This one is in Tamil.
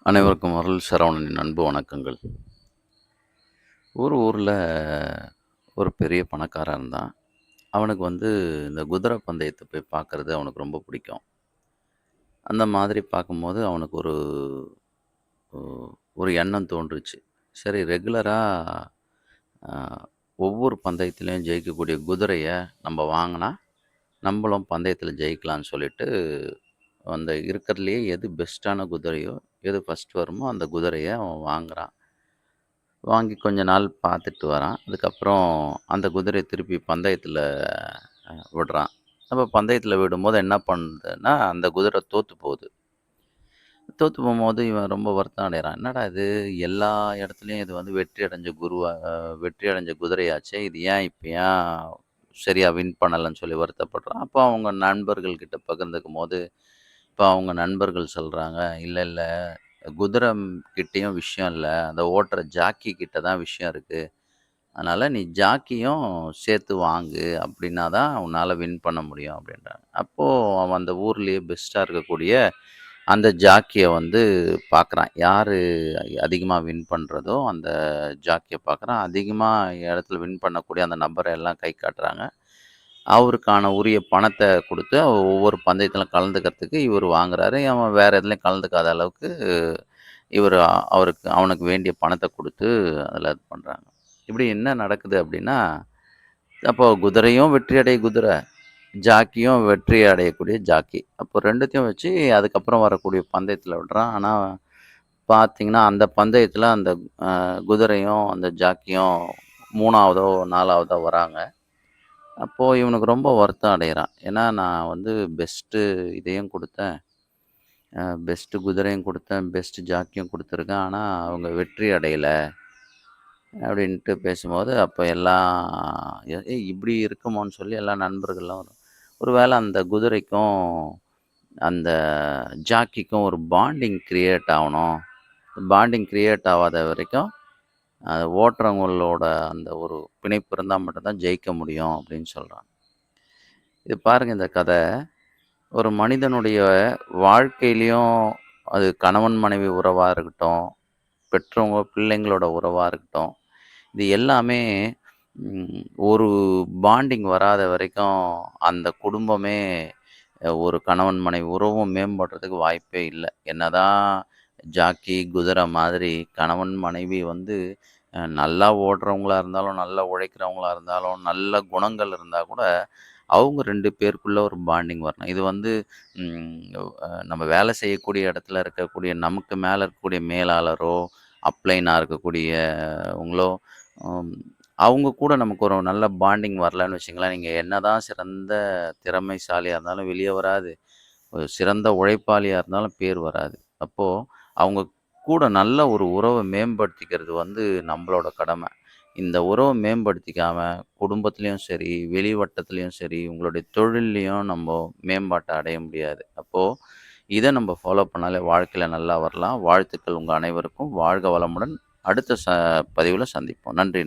அனைவருக்கும் அருள் சரவணனின் அன்பு வணக்கங்கள். ஊர்ல ஒரு பெரிய பணக்காரன் இருந்தான். அவனுக்கு இந்த குதிரை பந்தயத்த போய் பார்க்கறது அவனுக்கு ரொம்ப பிடிக்கும். அந்த மாதிரி பார்க்கும்போது அவனுக்கு ஒரு ஒ ஒரு எண்ணம் தோன்றுச்சு. சரி ரெகுலரா அ ஒவ்வொரு பந்தயத்திலயும் ஜெயிக்கக்கூடிய குதிரைய நம்ப வாங்குனா, நம்பளும் பந்தயத்தில ஜெயிக்கலான்னு சொல்லிட்டு, அந்த இருக்கிறதுலயே எது பெஸ்ட்டான குதிரையோ, எது ஃபர்ஸ்ட் வருமோ அந்த குதிரைய அவன் வாங்குறான். வாங்கி கொஞ்ச நாள் பார்த்துட்டு வரான். அதுக்கப்புறம் அந்த குதிரைய திருப்பி பந்தயத்தில விடுறான். அப்ப பந்தயத்தில விடும்போது என்ன பண்ணுதுன்னா, அந்த குதிரை தோத்து போகுது. தோத்து போம்போது இவன் ரொம்ப வருத்தம் அடையறான். என்னடா இது எல்லா இடத்துலயும் இது வெற்றி அடைஞ்ச குதிரையாச்சே! இது ஏன் சரியா வின் பண்ணலன்னு சொல்லி வருத்தப்படுறான். அப்போ அவங்க நண்பர்கள் கிட்ட பகிர்ந்துக்கும்போது, இப்ப அவங்க நண்பர்கள் சொல்றாங்க, இல்ல குதிரை கிட்டயும் விஷயம் இல்ல. அந்த ஓட்டுற ஜாக்கி கிட்ட தான் விஷயம் இருக்கு. அதனால நீ ஜாக்கியும் சேர்த்து வாங்கு. அப்டின்னா தான் உன்னால வின் பண்ண முடியும் அப்டின்றாங்க. அப்போ அவன் அந்த ஊர்லயே பெஸ்ட்டா இருக்கக்கூடிய அந்த ஜாக்கிய பார்க்குறான். யாரு அதிகமா வின் பண்றதோ அந்த ஜாக்கிய பார்க்குறான். அதிகமா இடத்துல வின் பண்ணக்கூடிய அந்த நபர எல்லாம் கை காட்டுறாங்க. அவருக்கான உரிய பணத்த குடுத்து ஒவ்வொரு பந்தயத்திலும் கலந்துக்கிறதுக்கு இவரு வாங்குறாரு. அவன் வேற எதுலயும் கலந்துக்காத அளவுக்கு இவரு அவனுக்கு வேண்டிய பணத்த குடுத்து அதில இது பண்றாங்க. இப்படி என்ன நடக்குது அப்படின்னா, அப்போ குதிரையும் வெற்றி அடைய குதிரை, ஜாக்கியும் வெற்றி அடையக்கூடிய ஜாக்கி. அப்போ 2த்தையும் வச்சு அதுக்கப்புறம் வரக்கூடிய பந்தயத்தில விடுறான். ஆனா பார்த்தீங்கன்னா, அந்த பந்தயத்தில அந்த குதிரையும், அந்த ஜாக்கியும் 3வதோ, 4வதோ வராங்க. அப்போ இவனுக்கு ரொம்ப வருத்தம் அடையறான். ஏன்னா நான் பெஸ்ட்டு இதையும் குடுத்தேன். பெஸ்ட்டு குதிரையும் குடுத்தேன், பெஸ்ட்டு ஜாக்கியும் குடுத்துருக்கேன். ஆனா அவங்க வெற்றி அடையல. அப்படின்ட்டு பேசும்போது, அப்ப எல்லாம் ஏய் இப்படி இருக்குமோன்னு சொல்லி எல்லா நண்பர்கள்லாம் ஒரு வேளை அந்த குதிரைக்கும், அந்த ஜாக்கிக்கும் ஒரு பாண்டிங் கிரியேட் ஆவணும். பாண்டிங் கிரியேட் ஆவாத வரைக்கும், அத ஓட்டுறவங்களோட அந்த ஒரு பிணைப்பு இருந்தா மட்டும் தான் ஜெயிக்க முடியும் அப்படின்னு சொல்றான். இது பாருங்க இந்த கத. ஒரு மனிதனுடைய வாழ்க்கையிலயும், அது கணவன் மனைவி உறவா இருக்கட்டும், பெற்றவங்க பிள்ளைங்களோட உறவா இருக்கட்டும், இது எல்லாமே ஒரு பாண்டிங் வராத வரைக்கும் அந்த குடும்பமே ஒரு கணவன் மனைவி உறவும் மேம்படுறதுக்கு வாய்ப்பே இல்ல. என்னதான் ஜாக்கி, குதிரை மாதிரி கணவன் மனைவி நல்லா ஓடுறவங்களா இருந்தாலும், நல்லா உழைக்கிறவங்களா இருந்தாலும், நல்ல குணங்கள் இருந்தா கூட, அவங்க 2 பேருக்குள்ள ஒரு பாண்டிங் வரணும். இது ம் நம்ம வேலை செய்யக்கூடிய இடத்துல இருக்கக்கூடிய நமக்கு மேல இருக்கக்கூடிய மேலாளரோ, அப்ளைனா இருக்கக்கூடியவங்களோ, ம் அவங்க கூட நமக்கு ஒரு நல்ல பாண்டிங் வரலன்னு வச்சுக்கங்களேன், நீங்க என்னதான் சிறந்த திறமைசாலியா இருந்தாலும் வெளிய வராது. ஒரு சிறந்த உழைப்பாளியா இருந்தாலும் பேர் வராது. அப்போ அவங்க கூட நல்ல ஒரு உறவ மேம்படுத்திக்கிறது நம்பளோட கடமை. இந்த உறவ மேம்படுத்திக்காம, குடும்பத்திலயும் சரி, வெளி வட்டத்திலயும் சரி, உங்களுடைய தொழில்லயும் மேம்பாட்ட அடைய முடியாது. அப்போ இத நம்ம ஃபாலோ பண்ணாலே வாழ்க்கையில நல்லா வரலாம். வாழ்த்துக்கள் உங்க அனைவருக்கும். வாழ்க வளமுடன். அடுத்த பதிவுல சந்திப்போம். நன்றி.